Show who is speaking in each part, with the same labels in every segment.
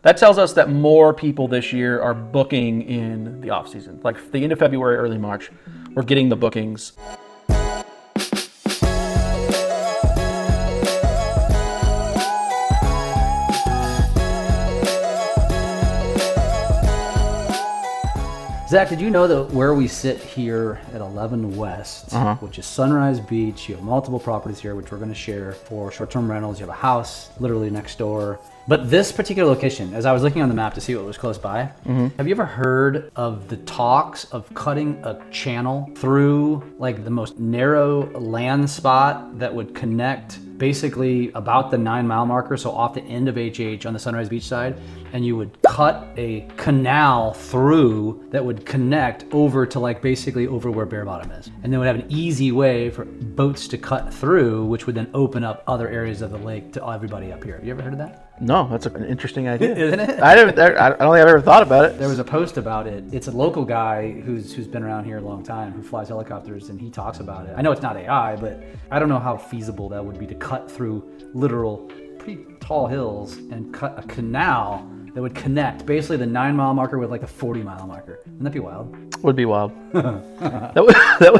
Speaker 1: That tells us that more people this year are booking in the off season. Like the end of February, early March, we're getting the bookings.
Speaker 2: Zach, did you know that where we sit here at 11 West, which is Sunrise Beach, you have multiple properties here, which we're going to share for short-term rentals. You have a house literally next door. But this particular location, as I was looking on the map to see what was close by, have you ever heard of the talks of cutting a channel through like the most narrow land spot that would connect basically about the 9-mile marker, so off the end of HH on the Sunrise Beach side, and you would cut a canal through that would connect over to like basically over where Bear Bottom is. And then would have an easy way for boats to cut through, which would then open up other areas of the lake to everybody up here. Have you ever heard of that?
Speaker 1: No, that's an interesting idea.
Speaker 2: Isn't it?
Speaker 1: I don't think I've ever thought about it.
Speaker 2: There was a post about it. It's a local guy who's been around here a long time, who flies helicopters, and he talks about it. I know it's not AI, but I don't know how feasible that would be to cut through literal pretty tall hills and cut a canal that would connect basically the 9-mile marker with like the 40-mile marker. Wouldn't that be wild?
Speaker 1: Would be wild. that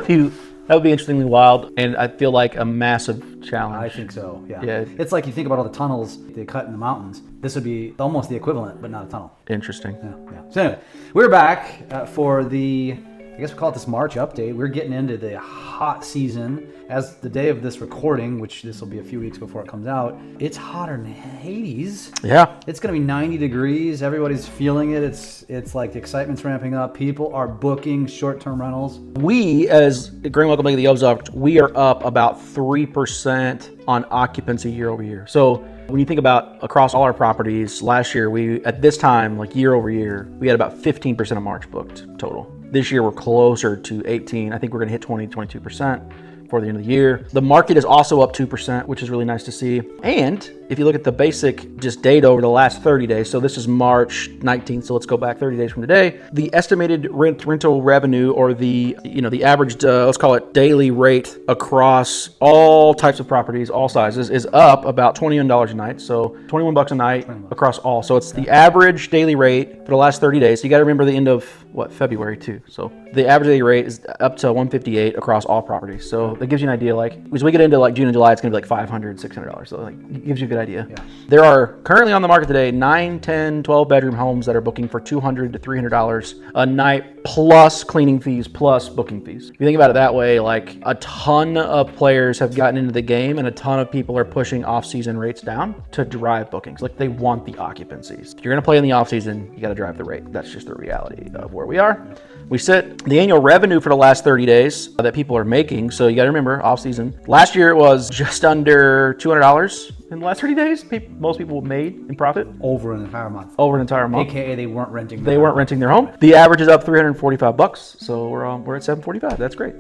Speaker 1: would be interestingly wild, and I feel like a massive challenge.
Speaker 2: I think so, yeah.
Speaker 1: Yeah.
Speaker 2: It's like you think about all the tunnels they cut in the mountains. This would be almost the equivalent, but not a tunnel.
Speaker 1: Interesting.
Speaker 2: Yeah. So anyway, we're back for the, I guess we call it this March update. We're getting into the hot season. As the day of this recording, which this will be a few weeks before it comes out, it's hotter than Hades.
Speaker 1: Yeah.
Speaker 2: It's going to be 90 degrees. Everybody's feeling it. It's like the excitement's ramping up. People are booking short-term rentals.
Speaker 1: We, as Green Welcome League of the Ozarks, we are up about 3% on occupancy year over year. So when you think about across all our properties, last year, we, at this time, like year over year, we had about 15% of March booked total. This year, we're closer to 18. I think we're going to hit 22% for the end of the year. The market is also up 2%, which is really nice to see. And if you look at the basic just data over the last 30 days, so this is March 19th, so let's go back 30 days from today. The estimated rental revenue, or the average, let's call it daily rate across all types of properties, all sizes, is up about $21 a night. So $21 a night across all. So it's the average daily rate for the last 30 days. So you got to remember the end of February too. So the average daily rate is up to $158 across all properties. So that gives you an idea. Like as we get into like June and July, it's gonna be like $500, $600. So like it gives you a good idea. Yeah. There are currently on the market today 9, 10, 12 bedroom homes that are booking for $200 to $300 a night, plus cleaning fees, plus booking fees. If you think about it that way, like a ton of players have gotten into the game, and a ton of people are pushing off-season rates down to drive bookings. Like they want the occupancies. If you're gonna play in the off-season, you got to drive the rate. That's just the reality of where we are. We sit the annual revenue for the last 30 days that people are making. So you got to remember, off season. Last year it was just under $200 in the last 30 days. Most people made in profit
Speaker 2: Over an entire month.
Speaker 1: AKA
Speaker 2: they weren't renting.
Speaker 1: They weren't renting their home. The average is up $345. So we're at $745. That's great.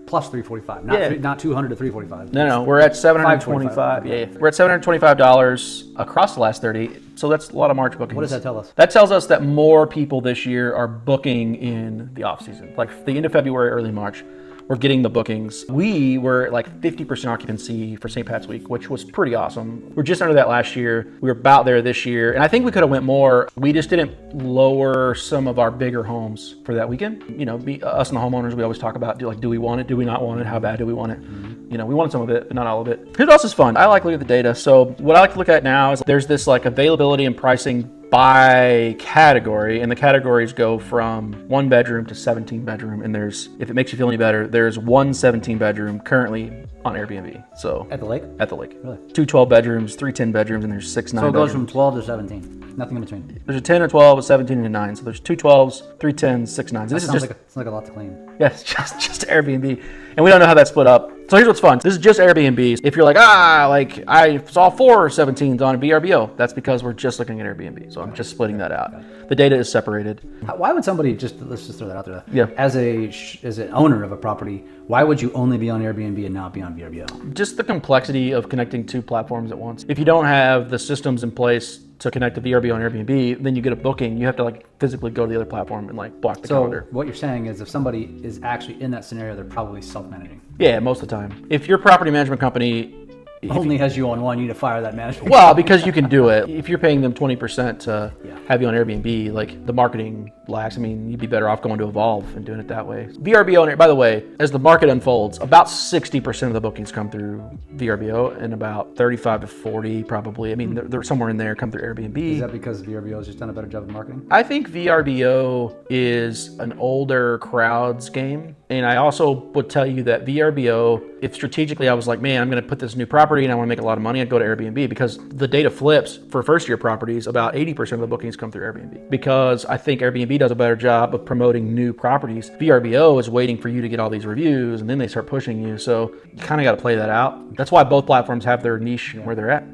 Speaker 2: Plus $345. Not $200 to $345.
Speaker 1: No, we're at $725. Yeah, we're at $725 across the last 30. So that's a lot of March bookings.
Speaker 2: What does that tell us?
Speaker 1: That tells us that more people this year are booking in the off season. Like the end of February, early March, we're getting the bookings. We were at like 50% occupancy for St. Pat's Week, which was pretty awesome. We're just under that last year. We were about there this year. And I think we could have went more. We just didn't lower some of our bigger homes for that weekend. You know, us and the homeowners, we always talk about, do we want it? Do we not want it? How bad do we want it? You know, we wanted some of it, but not all of it. Here's what else is fun. I like looking at the data. So what I like to look at now is there's this like availability and pricing by category, and the categories go from 1 bedroom to 17 bedroom. And there's, if it makes you feel any better, there's one 17 bedroom currently on Airbnb. So
Speaker 2: at the lake?
Speaker 1: At the lake.
Speaker 2: Really?
Speaker 1: 2 12 bedrooms, 3 10 bedrooms, and there's 6 9 bedrooms.
Speaker 2: So it goes from 12 to 17. Nothing in between.
Speaker 1: There's a 10, a 12, a 17, and a 9. So there's 2 12s, 3 10s, 6 9s.
Speaker 2: This sounds like a lot to clean.
Speaker 1: Yeah, it's just Airbnb. And we don't know how that's split up. So here's what's fun. This is just Airbnb. If you're like, I saw 4 17s on VRBO, that's because we're just looking at Airbnb. So I'm just splitting that out. The data is separated.
Speaker 2: Why would somebody let's just throw that out there.
Speaker 1: Yeah.
Speaker 2: As an owner of a property, why would you only be on Airbnb and not be on VRBO?
Speaker 1: Just the complexity of connecting 2 platforms at once. If you don't have the systems in place to connect to VRBO and Airbnb, then you get a booking, you have to like physically go to the other platform and like block the calendar.
Speaker 2: So what you're saying is if somebody is actually in that scenario, they're probably self-managing.
Speaker 1: Yeah, most of the time. If your property management company
Speaker 2: Only has you on one, you need to fire that management.
Speaker 1: Well, because you can do it. If you're paying them 20% to have you on Airbnb, like the marketing lacks. I mean, you'd be better off going to Evolve and doing it that way. VRBO, by the way, as the market unfolds, about 60% of the bookings come through VRBO and about 35 to 40 probably. I mean, they're somewhere in there come through Airbnb.
Speaker 2: Is that because VRBO has just done a better job of marketing?
Speaker 1: I think VRBO is an older crowd's game. And I also would tell you that VRBO, if strategically I was like, man, I'm going to put this new property and I want to make a lot of money, I'd go to Airbnb, because the data flips for first year properties. About 80% of the bookings come through Airbnb, because I think Airbnb does a better job of promoting new properties. VRBO is waiting for you to get all these reviews and then they start pushing you. So you kind of got to play that out. That's why both platforms have their niche where they're at.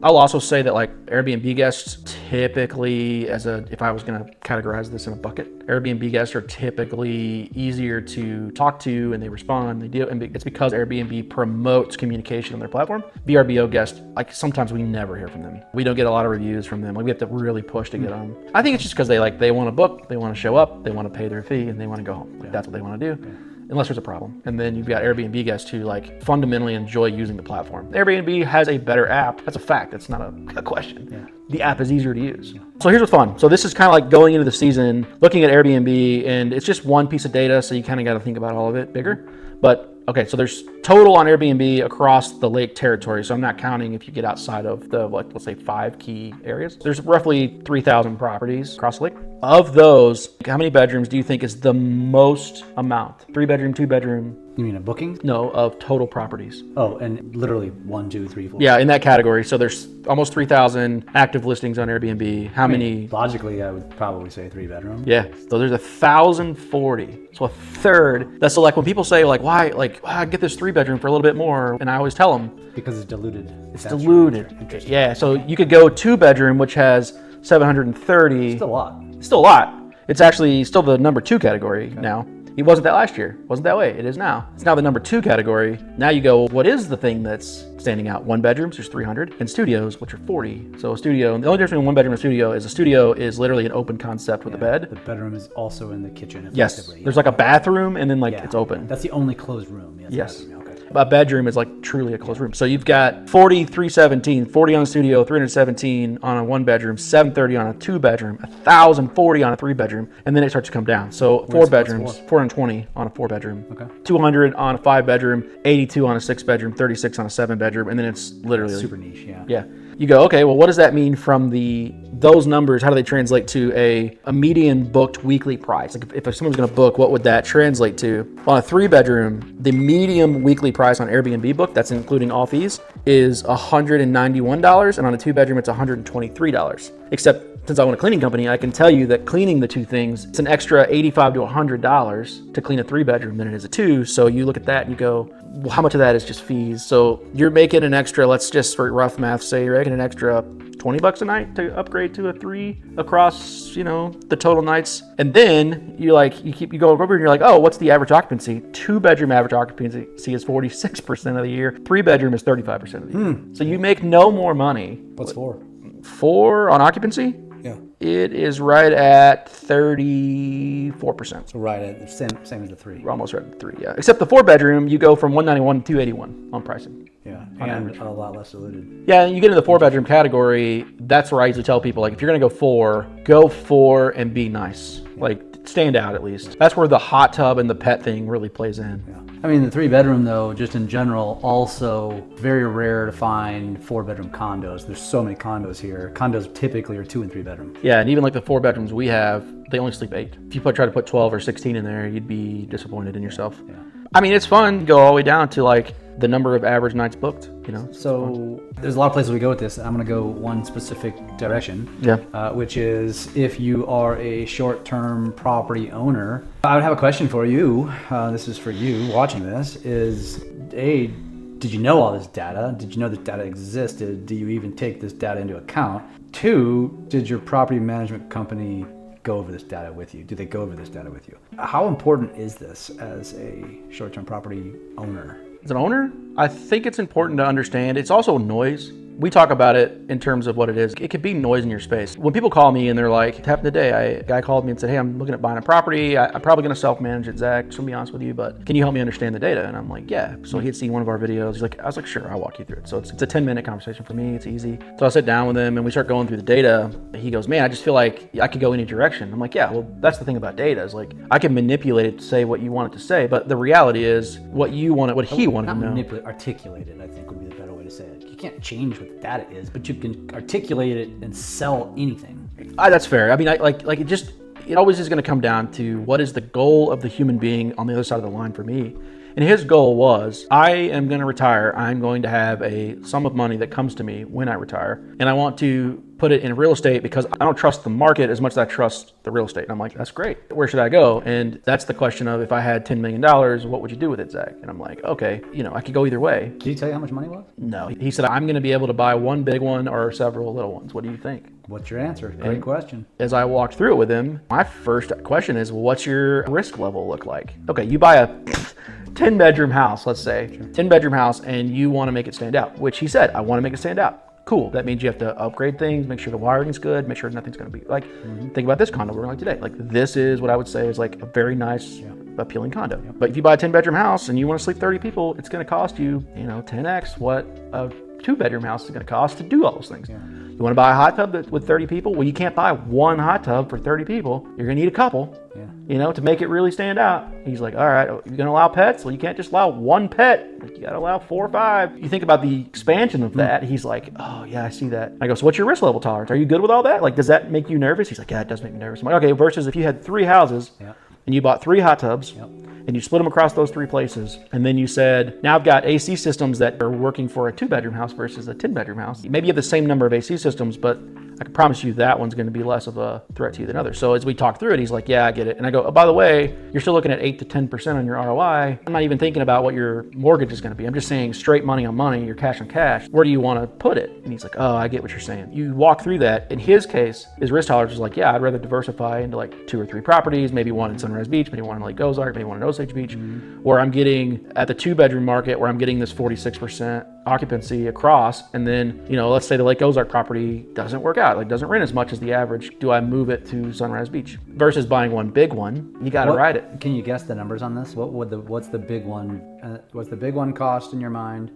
Speaker 1: I'll also say that like Airbnb guests typically, if I was going to categorize this in a bucket, Airbnb guests are typically easier to talk to and they respond. And it's because Airbnb promotes communication on their platform. VRBO guests, like sometimes we never hear from them. We don't get a lot of reviews from them. Like we have to really push to get them. I think it's just because they want to book, they want to show up, they want to pay their fee, and they want to go home. Like that's what they want to do. Unless there's a problem. And then you've got Airbnb guests who like fundamentally enjoy using the platform. Airbnb has a better app. That's a fact. That's not a question. Yeah. The app is easier to use. Yeah. So here's what's fun. So this is kind of like going into the season, looking at Airbnb, and it's just one piece of data. So you kind of got to think about all of it bigger. But okay, so there's total on Airbnb across the lake territory. So I'm not counting if you get outside of the, let's say 5 key areas. There's roughly 3,000 properties across the lake. Of those, how many bedrooms do you think is the most amount? 3-bedroom, 2-bedroom?
Speaker 2: You mean of bookings?
Speaker 1: No, of total properties.
Speaker 2: Oh, and literally 1, 2, 3, 4.
Speaker 1: Yeah, in that category. So there's almost 3,000 active listings on Airbnb. How many?
Speaker 2: Logically, I would probably say 3-bedroom.
Speaker 1: Yeah, so there's 1,040. So a third. That's so like when people say like, why, like, I get this 3-bedroom for a little bit more, and I always tell them.
Speaker 2: Because it's diluted.
Speaker 1: It's diluted. Yeah, so you could go 2-bedroom, which has 730.
Speaker 2: Still a lot.
Speaker 1: Still a lot. It's actually still the number 2 category now. It wasn't that last year. It wasn't that way. It is now. It's now the number 2 category. Now you go, what is the thing that's standing out? 1-bedrooms, there's 300, and studios, which are 40. So a studio, the only difference between 1-bedroom and a studio is literally an open concept with a bed.
Speaker 2: The bedroom is also in the kitchen.
Speaker 1: Yes. There's like a bathroom and then it's open.
Speaker 2: That's the only closed room.
Speaker 1: Yes. Okay. A bedroom is like truly a closed room. So you've got 40, 317, 40 on a studio, 317 on a 1-bedroom, 730 on a 2-bedroom, 1,040 on a 3-bedroom, and then it starts to come down. So 4 bedrooms, 420 on a 4-bedroom, 200 on a 5-bedroom, 82 on a 6-bedroom, 36 on a 7-bedroom, and then it's literally
Speaker 2: super niche.
Speaker 1: Yeah. You go, okay, well, what does that mean from those numbers? How do they translate to a median booked weekly price? Like if someone's going to book, what would that translate to? On a 3-bedroom, the median weekly price on Airbnb book, that's including all fees, is $191, and on a 2-bedroom, it's $123. Except since I own a cleaning company, I can tell you that cleaning the two things, it's an extra $85 to $100 to clean a 3-bedroom than it is a 2. So you look at that and you go, well, how much of that is just fees? So you're making an extra, let's just for rough math say you're making an extra $20 a night to upgrade to a 3 across, the total nights. And then you go over and you're like, oh, what's the average occupancy? 2-bedroom average occupancy is 46% of the year. 3-bedroom is 35% of the year. So you make no more money.
Speaker 2: What's 4?
Speaker 1: 4 on occupancy?
Speaker 2: Yeah.
Speaker 1: It is right at 34%.
Speaker 2: So right at the same as the 3.
Speaker 1: We're almost right at the 3, yeah. Except the 4-bedroom, you go from 191 to 281 on pricing.
Speaker 2: Yeah, and a lot less diluted.
Speaker 1: Yeah, and you get into the 4-bedroom category, that's where I usually tell people, like, if you're going to go 4 and be nice. Like, stand out at least. That's where the hot tub and the pet thing really plays in.
Speaker 2: Yeah. I mean, the 3-bedroom, though, just in general, also very rare to find 4-bedroom condos. There's so many condos here. Condos typically are 2 and 3-bedroom.
Speaker 1: Yeah, and even like the 4-bedrooms we have, they only sleep 8. If you try to put 12 or 16 in there, you'd be disappointed in yourself. Yeah. I mean, it's fun to go all the way down to like the number of average nights booked,
Speaker 2: So there's a lot of places we go with this. I'm going to go one specific direction, which is if you are a short-term property owner. I would have a question for you. This is for you watching this is, A, did you know all this data? Did you know this data existed? Do you even take this data into account? 2, did your property management company go over this data with you? Do they go over this data with you? How important is this as a short-term property owner?
Speaker 1: As an owner, I think it's important to understand. It's also noise. We talk about it in terms of what it is. It could be noise in your space. When people call me and they're like, it happened today, a guy called me and said, hey, I'm looking at buying a property. I'm probably going to self-manage it, Zach, just to be honest with you, but can you help me understand the data? And I'm like, yeah. So he had seen one of our videos. He's like, I was like, sure, I'll walk you through it. So it's a 10-minute conversation for me. It's easy. So I sit down with him and we start going through the data. He goes, man, I just feel like I could go any direction. I'm like, yeah, well, that's the thing about data is like, I can manipulate it to say what you want it to say, but the reality is what he wanted to know.
Speaker 2: Articulate it, I think would be the better way to say it. You can't change what the data is, but you can articulate it and sell anything.
Speaker 1: That's fair. I mean, it always is going to come down to what is the goal of the human being on the other side of the line for me. And his goal was, I am going to retire. I'm going to have a sum of money that comes to me when I retire. And I want to put it in real estate because I don't trust the market as much as I trust the real estate. And I'm like, that's great. Where should I go? And that's the question of, if I had $10 million, what would you do with it, Zach? And I'm like, okay, I could go either way.
Speaker 2: Did he tell you how much money was?
Speaker 1: No. He said, I'm going to be able to buy one big one or several little ones. What do you think?
Speaker 2: What's your answer? Great question.
Speaker 1: As I walked through it with him, my first question is, well, what's your risk level look like? Okay, you buy a 10-bedroom house, let's say, 10-bedroom house, and you want to make it stand out, which he said, I want to make it stand out. Cool. That means you have to upgrade things, make sure the wiring's good, make sure nothing's going to be like, think about this condo we're like today. Like, this is what I would say is like a very nice, appealing condo. But if you buy a 10-bedroom house and you want to sleep 30 people, it's going to cost you, 10x what a 2-bedroom house is going to cost to do all those things. You want to buy a hot tub with 30 people? Well, you can't buy one hot tub for 30 people. You're going to need a couple, to make it really stand out. He's like, all right, you're going to allow pets? Well, you can't just allow one pet. You got to allow 4 or 5. You think about the expansion of that. He's like, oh, yeah, I see that. I go, so what's your risk level tolerance? Are you good with all that? Like, does that make you nervous? He's like, yeah, it does make me nervous. I'm like, okay, versus if you had 3 houses and you bought 3 hot tubs, and you split them across those 3 places, and then you said, now I've got AC systems that are working for a 2-bedroom house versus a 10-bedroom house. Maybe you have the same number of AC systems, but I can promise you that one's going to be less of a threat to you than others. So as we talk through it, he's like, yeah, I get it. And I go, oh, by the way, you're still looking at 8 to 10% on your ROI. I'm not even thinking about what your mortgage is going to be. I'm just saying straight money on money, your cash on cash. Where do you want to put it? And he's like, oh, I get what you're saying. You walk through that. In his case, his risk tolerance was like, yeah, I'd rather diversify into like 2 or 3 properties, maybe one in Sunrise Beach, maybe one in Lake Ozarks, maybe one in Osage Beach, where I'm getting at the 2-bedroom market where I'm getting this 46% occupancy across. And then, let's say the Lake Ozark property doesn't work out, like doesn't rent as much as the average. Do I move it to Sunrise Beach versus buying one big one? You got to ride it.
Speaker 2: Can you guess the numbers on this? What's the big one? What's the big one cost in your mind?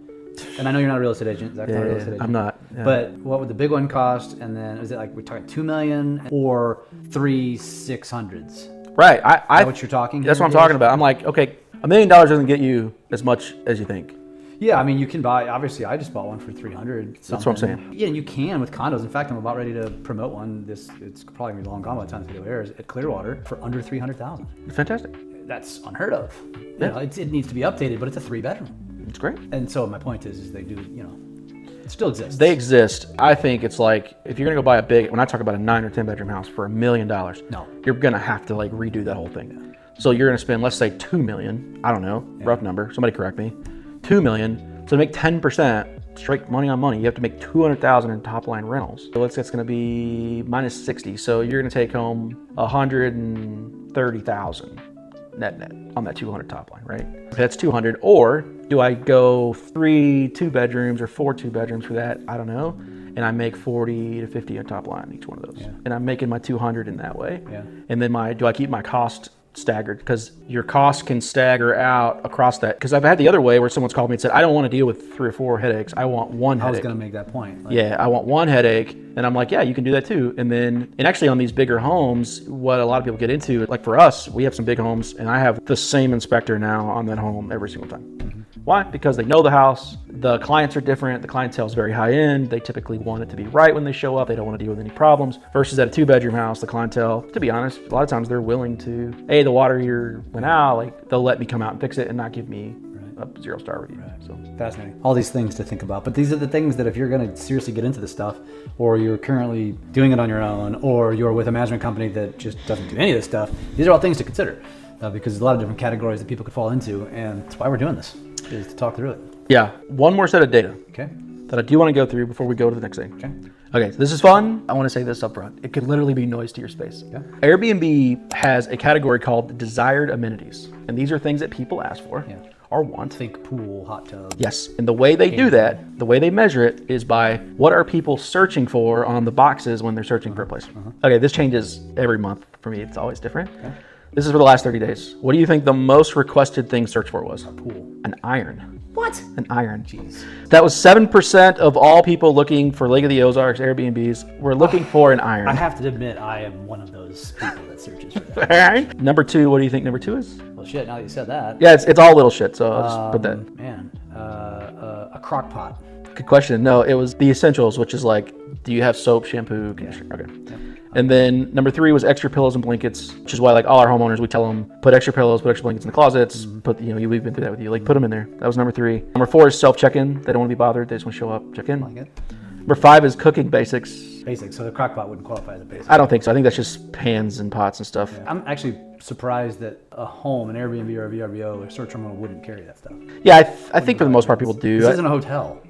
Speaker 2: And I know you're not a real estate agent. Zach's not a real estate agent.
Speaker 1: I'm not. Yeah.
Speaker 2: But what would the big one cost? And then is it like we're talking $2 million or 3 600s?
Speaker 1: Right.
Speaker 2: Is that what you're talking?
Speaker 1: That's what I'm talking about. I'm like, okay, $1 million doesn't get you as much as you think.
Speaker 2: Yeah, I mean, you can buy, obviously, I just bought one for 300.
Speaker 1: That's what I'm saying.
Speaker 2: Yeah, and you can with condos. In fact, I'm about ready to promote one. It's probably going to be long gone by the time the video airs, at Clearwater for under $300,000.
Speaker 1: Fantastic.
Speaker 2: That's unheard of. Yeah. It needs to be updated, but it's a 3-bedroom.
Speaker 1: It's great.
Speaker 2: And so my point is they do, it still exists.
Speaker 1: They exist. I think it's like, if you're going to go buy a big, when I talk about a 9 or 10-bedroom house for $1 million,
Speaker 2: no,
Speaker 1: you're going to have to like redo that whole thing. Yeah. So you're going to spend, let's say $2 million. I don't know, rough number. Somebody correct me. $2 million. So to make 10% straight money on money, you have to make $200,000 in top line rentals. So let's say it's going to be minus 60. So you're going to take home $130,000 net on that 200 top line, right? Okay, that's 200. Or do I go 3 2-bedrooms or 4 2-bedrooms for that? I don't know. And I make 40 to 50 on top line each one of those. Yeah. And I'm making my 200 in that way. Yeah. And then do I keep my cost staggered? Because your costs can stagger out across that. Because I've had the other way where someone's called me and said, I don't want to deal with 3 or 4 headaches. I want one headache.
Speaker 2: I was going to make that point.
Speaker 1: I want one headache. And I'm like, yeah, you can do that too. And actually on these bigger homes, what a lot of people get into, like for us, we have some big homes and I have the same inspector now on that home every single time. Mm-hmm. Why? Because they know the house. The clients are different. The clientele is very high end. They typically want it to be right when they show up. They don't want to deal with any problems. Versus at a 2-bedroom house, the clientele, to be honest, a lot of times they're willing to, hey, the water here went out. Like they'll let me come out and fix it and not give me a 0-star review.
Speaker 2: Right. So fascinating. All these things to think about. But these are the things that if you're going to seriously get into this stuff, or you're currently doing it on your own, or you're with a management company that just doesn't do any of this stuff, these are all things to consider because there's a lot of different categories that people could fall into. And that's why we're doing this, is to talk through it.
Speaker 1: Yeah. One more set of data.
Speaker 2: Okay.
Speaker 1: That I do want to go through before we go to the next thing. Okay, so this is fun. I want to say this up front. It could literally be noise to your space. Yeah. Airbnb has a category called desired amenities. And these are things that people ask for. Yeah. or want.
Speaker 2: Think pool, hot tub.
Speaker 1: Yes, and the way they do that, the way they measure it is by what are people searching for on the boxes when they're searching for a place. Okay, this changes every month for me. It's always different. Okay. This is for the last 30 days. What do you think the most requested thing searched for was?
Speaker 2: A pool.
Speaker 1: An iron.
Speaker 2: What?
Speaker 1: An iron. Jeez. That was 7% of all people looking for Lake of the Ozarks Airbnbs were looking for an iron.
Speaker 2: I have to admit, I am one of those people that searches for that.
Speaker 1: Iron. Number 2, what do you think number 2 is?
Speaker 2: Well, shit, now that you said that.
Speaker 1: Yeah, it's all little shit, so I'll just put that.
Speaker 2: Man, a crock pot.
Speaker 1: Good question. No, it was the essentials, which is like, do you have soap, shampoo, conditioner? Okay. Yeah. And then number 3 was extra pillows and blankets, which is why like all our homeowners, we tell them put extra pillows, put extra blankets in the closets, put, we've been through that with you, like put them in there. That was number 3. Number 4 is self check-in. They don't want to be bothered. They just want to show up, check in.
Speaker 2: Like it.
Speaker 1: Number 5 is cooking basics.
Speaker 2: Basics. So the crock pot wouldn't qualify as a basic.
Speaker 1: I don't think so. I think that's just pans and pots and stuff.
Speaker 2: Yeah. I'm actually surprised that a home, an Airbnb or a VRBO, a short-term rental wouldn't carry that stuff.
Speaker 1: Yeah, I think for the most part people do.
Speaker 2: This isn't a hotel.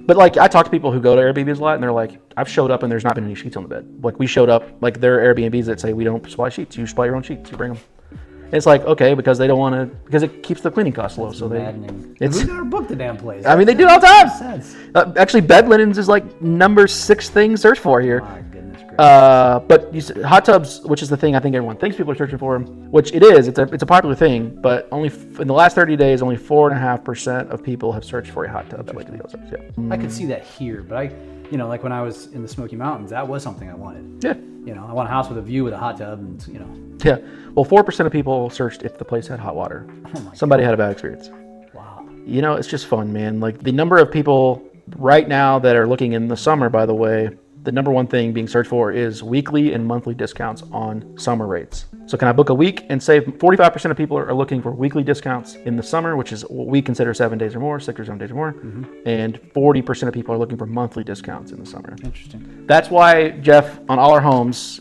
Speaker 1: But like I talk to people who go to Airbnbs a lot, and they're like, "I've showed up and there's not been any sheets on the bed." Like we showed up, like there are Airbnbs that say we don't supply sheets. You supply your own sheets. You bring them. And it's like okay because they don't want to because it keeps the cleaning costs low.
Speaker 2: That's
Speaker 1: so
Speaker 2: maddening.
Speaker 1: It's
Speaker 2: who's gonna book the damn place?
Speaker 1: I mean they do it all the time. Actually, bed linens is like number 6 thing searched for here.
Speaker 2: My goodness gracious.
Speaker 1: But hot tubs, which is the thing I think everyone thinks people are searching for, which it is. It's a popular thing, but only in the last 30 days, only 4.5% of people have searched for a hot tub at Lake of the Ozarks. Yeah.
Speaker 2: I could see that here, but like when I was in the Smoky Mountains, that was something I wanted.
Speaker 1: Yeah.
Speaker 2: I want a house with a view with a hot tub, and
Speaker 1: Yeah. Well, 4% of people searched if the place had hot water. Somebody had a bad experience.
Speaker 2: Wow.
Speaker 1: It's just fun, man. Like the number of people right now that are looking in the summer, by the way, the number 1 thing being searched for is weekly and monthly discounts on summer rates. So can I book a week and save? 45% of people are looking for weekly discounts in the summer, which is what we consider 7 days or more, 6 or 7 days or more. And 40% of people are looking for monthly discounts in the summer.
Speaker 2: Interesting.
Speaker 1: That's why, Jeff, on all our homes,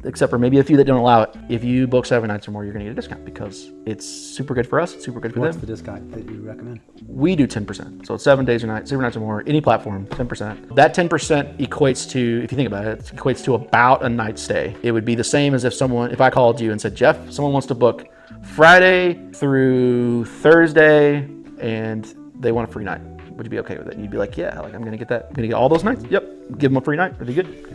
Speaker 1: except for maybe a few that don't allow it, if you book 7 nights or more, you're going to get a discount because it's super good for us. It's super good for
Speaker 2: What's
Speaker 1: them.
Speaker 2: the discount that you recommend?
Speaker 1: We do 10%. So it's 7 days or nights, 7 nights or more, any platform, 10%. That 10% equates to, if you think about it, it equates to about a night stay. It would be the same as if I called you and said, Jeff, someone wants to book Friday through Thursday and they want a free night. Would you be okay with it? And you'd be like, yeah, like I'm going to get that. I'm going to get all those nights. Yep. Give them a free night. That'd be good.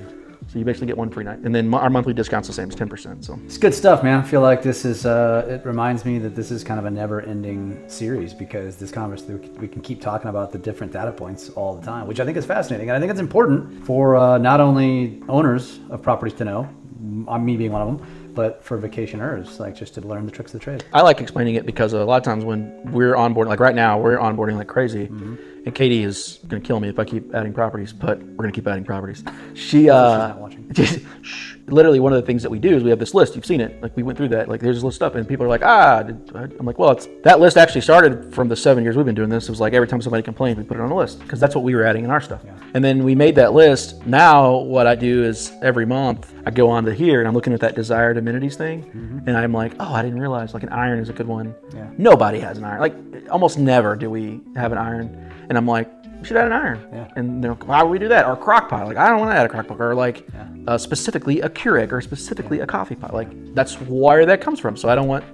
Speaker 1: So you basically get 1 free night. And then our monthly discount's the same, it's 10%. So
Speaker 2: it's good stuff, man. I feel like this is, it reminds me that this is kind of a never ending series because this conversation, we can keep talking about the different data points all the time, which I think is fascinating. And I think it's important for not only owners of properties to know, me being one of them, but for vacationers, like just to learn the tricks of the trade.
Speaker 1: I like explaining it because a lot of times when we're onboarding, like right now, we're onboarding like crazy. And Katie is going to kill me if I keep adding properties, but we're going to keep adding properties. She's
Speaker 2: not watching.
Speaker 1: Literally one of the things that we do is we have this list. You've seen it. Like we went through that. Like there's this list up and people are like, I'm like, well, that list actually started from the 7 years we've been doing this. It was like every time somebody complained, we put it on a list because that's what we were adding in our stuff. Yeah. And then we made that list. Now what I do is every month I go on to here and I'm looking at that desired amenities thing. And I'm like, I didn't realize like an iron is a good one. Yeah. Nobody has an iron. Like almost never do we have an iron. And I'm like, we should add an iron. Yeah. And they're like, why would we do that? Or a crock pot. Like, I don't want to add a crock pot. Or like, specifically a Keurig or specifically a coffee pot. Like, that's where that comes from. So I want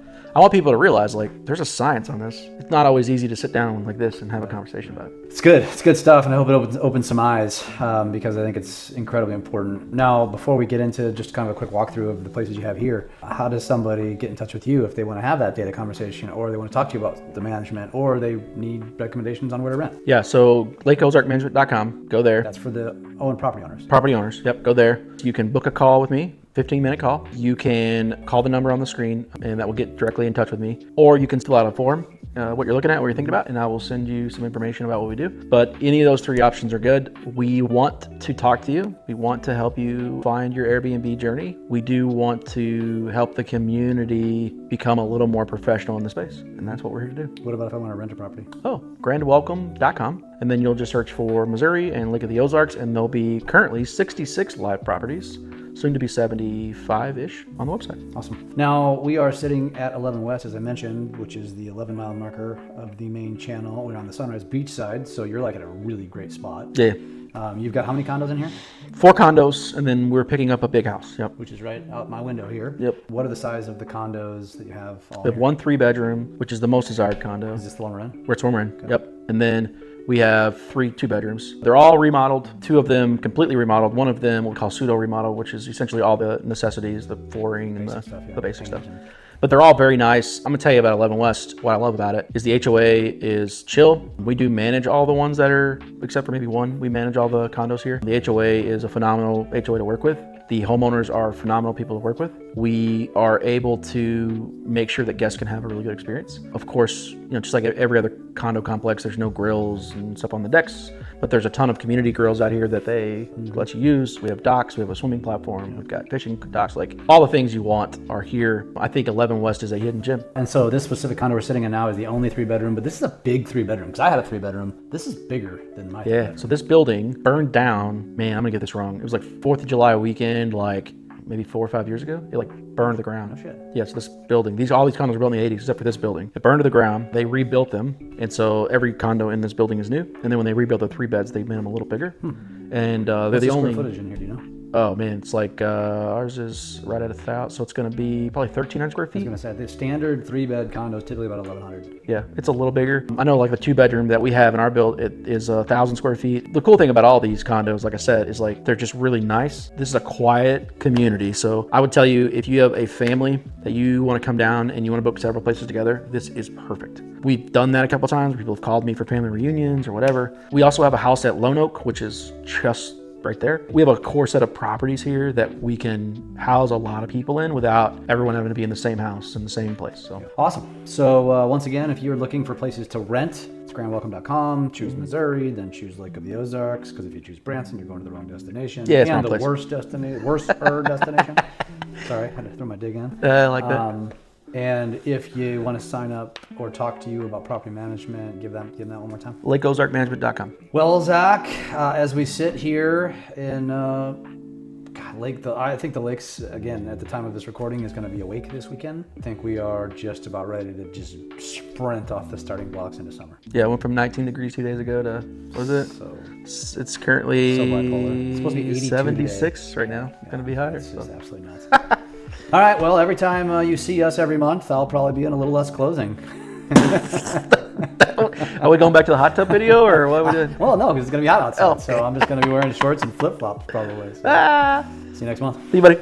Speaker 1: people to realize, like, there's a science on this. It's not always easy to sit down like this and have a conversation about it.
Speaker 2: It's good. It's good stuff. And I hope it opens some eyes because I think it's incredibly important. Now, before we get into just kind of a quick walkthrough of the places you have here, how does somebody get in touch with you if they want to have that data conversation or they want to talk to you about the management or they need recommendations on where to rent?
Speaker 1: Yeah, so lakeozarkmanagement.com. Go there.
Speaker 2: That's for the property owners.
Speaker 1: Property owners. Yep, go there. You can book a call with me. 15-minute call. You can call the number on the screen and that will get directly in touch with me. Or you can fill out a form, what you're looking at, what you're thinking about, and I will send you some information about what we do. But any of those 3 options are good. We want to talk to you. We want to help you find your Airbnb journey. We do want to help the community become a little more professional in the space. And that's what we're here to do.
Speaker 2: What about if I want to rent a property?
Speaker 1: grandwelcome.com. And then you'll just search for Missouri and Lake of the Ozarks, and there'll be currently 66 live properties. Soon to be 75-ish on the website.
Speaker 2: Awesome. Now, we are sitting at 11 West, as I mentioned, which is the 11-mile marker of the main channel. We're on the Sunrise Beach side, so you're like at a really great spot.
Speaker 1: Yeah.
Speaker 2: You've got how many condos in here?
Speaker 1: 4 condos, and then we're picking up a big house. Yep.
Speaker 2: Which is right out my window here.
Speaker 1: Yep.
Speaker 2: What are the size of the condos that you have? All
Speaker 1: We have
Speaker 2: here?
Speaker 1: 1 3-bedroom, which is the most desired condo.
Speaker 2: Is this the one we're in?
Speaker 1: Where it's one we're in. Okay. Yep. And then we have 3 2-bedrooms. They're all remodeled. 2 of them completely remodeled. 1 of them we'll call pseudo remodel, which is essentially all the necessities, the flooring and the basic stuff. But they're all very nice. I'm gonna tell you about 11 West. What I love about it is the HOA is chill. We do manage all the ones that are, except for maybe 1, we manage all the condos here. The HOA is a phenomenal HOA to work with. The homeowners are phenomenal people to work with. We are able to make sure that guests can have a really good experience. Of course, just like every other condo complex, there's no grills and stuff on the decks, but there's a ton of community grills out here that they let you use. We have docks, we have a swimming platform, we've got fishing docks, like all the things you want are here. I think 11 West is a hidden gem.
Speaker 2: And so this specific condo we're sitting in now is the only 3-bedroom, but this is a big 3-bedroom because I had a 3-bedroom. This is bigger than my 3-bedroom.
Speaker 1: So this building burned down, man, I'm gonna get this wrong. It was like 4th of July weekend, like maybe 4 or 5 years ago. It like burned to the ground.
Speaker 2: Oh shit.
Speaker 1: Yeah, so this building, all these condos were built in the 80s except for this building. It burned to the ground. They rebuilt them. And so every condo in this building is new. And then when they rebuilt the 3 beds, they made them a little bigger. And they're
Speaker 2: What's
Speaker 1: the only
Speaker 2: square footage in here, do you know?
Speaker 1: Oh man, it's like ours is right at 1,000, so it's going to be probably 1,300 square
Speaker 2: I was
Speaker 1: feet.
Speaker 2: gonna say the standard 3-bed condo is typically about 1,100.
Speaker 1: Yeah, it's a little bigger. I know like the 2-bedroom that we have in our build, it is 1,000 square feet. The cool thing about all these condos, like I said, is like they're just really nice. This is a quiet community, so I would tell you if you have a family that you want to come down and you want to book several places together, this is perfect. We've done that a couple times. People have called me for family reunions or whatever. We also have a house at Lone Oak, which is just right there. We have a core set of properties here that we can house a lot of people in without everyone having to be in the same house in the same place. So
Speaker 2: awesome. So once again, if you're looking for places to rent, it's grandwelcome.com. Choose Missouri, then choose Lake of the Ozarks, because if you choose Branson, you're going to the wrong destination.
Speaker 1: Yeah, it's
Speaker 2: and
Speaker 1: wrong
Speaker 2: the
Speaker 1: place.
Speaker 2: worst destination. Sorry, I had to throw my dig in.
Speaker 1: I like that.
Speaker 2: And if you want to sign up or talk to you about property management, give them that one more time.
Speaker 1: LakeOzarkManagement.com.
Speaker 2: Well, Zach, as we sit here in I think the lakes, again, at the time of this recording, is going to be awake this weekend. I think we are just about ready to just sprint off the starting blocks into summer.
Speaker 1: Yeah, I went from 19 degrees 2 days ago to, what is it?
Speaker 2: So
Speaker 1: It's currently
Speaker 2: so bipolar. It's supposed to be 82
Speaker 1: 76
Speaker 2: today.
Speaker 1: right now. It's going to be higher.
Speaker 2: It's
Speaker 1: So.
Speaker 2: just absolutely nuts. All right, well, every time you see us every month, I'll probably be in a little less clothing.
Speaker 1: Are we going back to the hot tub video or what are we doing?
Speaker 2: Well, no, because it's going to be hot outside.
Speaker 1: Oh, okay.
Speaker 2: So I'm just going to be wearing shorts and flip-flops probably. So. See you next month.
Speaker 1: See you, buddy.